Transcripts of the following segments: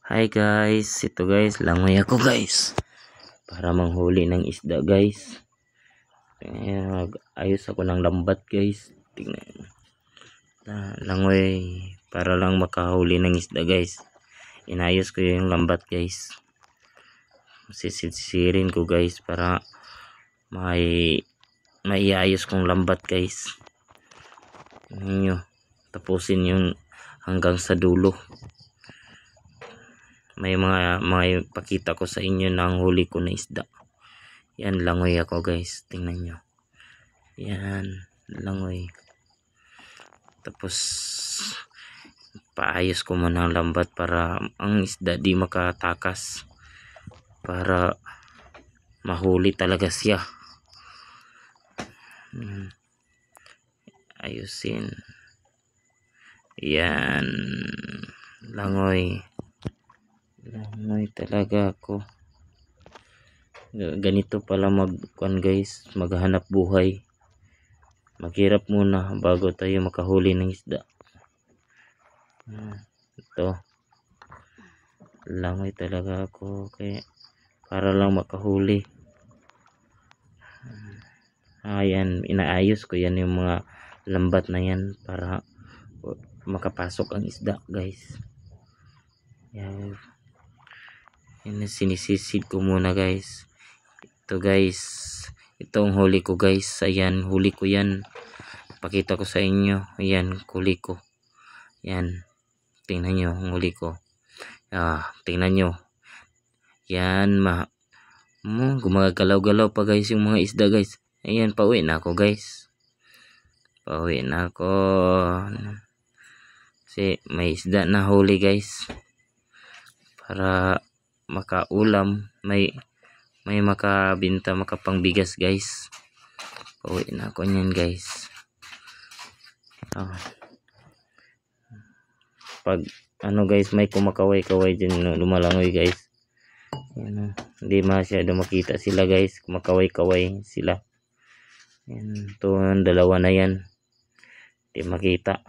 Hi guys, ito guys, langoy ako guys para manghuli ng isda guys. Ayos ako ng lambat guys. Tingnan langoy para lang makahuli ng isda guys. Inayos ko yung lambat guys. Sisisirin ko guys para maiayos kong lambat guys. Tingnan nyo, tapusin yung hanggang sa dulo. May pakita ko sa inyo ng huli ko na isda. Yan, langoy ako guys, tingnan nyo. Yan, langoy. Tapos paayos ko muna ang lambat para ang isda di makatakas, para mahuli talaga siya. Ayusin. Yan, langoy talaga ako. Ganito pala magkuan guys, maghanap buhay. Maghirap muna bago tayo makahuli ng isda. Ito, langoy talaga ako kaya para lang makahuli. Ayan, inaayos ko yan yung mga lambat na yan para makapasok ang isda guys. Yan, sinisisid ko muna guys. Ito guys, itong huli ko guys. Ayan, huli ko yan. Pakita ko sa inyo. Ayan, huli ko. Yan, tingnan nyo ang huli ko. Tingnan nyo. Yan, gumagalaw-galaw pa guys yung mga isda guys. Ayan, pauwi na ako guys. Pauwi na ako. Kasi may isda na huli guys. Para makaulam, may makabinta, makapangbigas guys. Pauwi na ako niyan guys. Pag guys, may kumakaway-kaway din, lumalangoy guys. Yan, hindi masyado makita sila guys, kumakaway-kaway sila. Yan, ito dalawa na yan, hindi makita.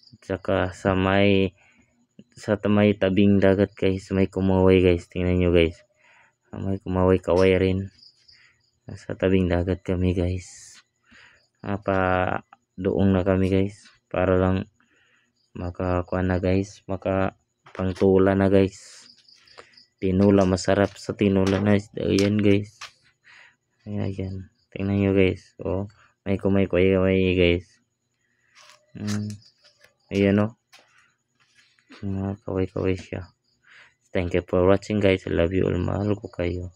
At saka sa may tabing dagat guys, may kumaway guys. Tingnan nyo guys, may kumaway-kaway rin. Sa tabing dagat kami guys. Doong na kami guys para lang makakuha na guys, makapangtula na guys. Tinula, masarap sa tinula na isda yan guys. Ayan, tingnan nyo guys. May kumay-kaway guys. Ayan kaway-kaway siya. Thank you for watching guys. I love you all. Mahal ko kayo.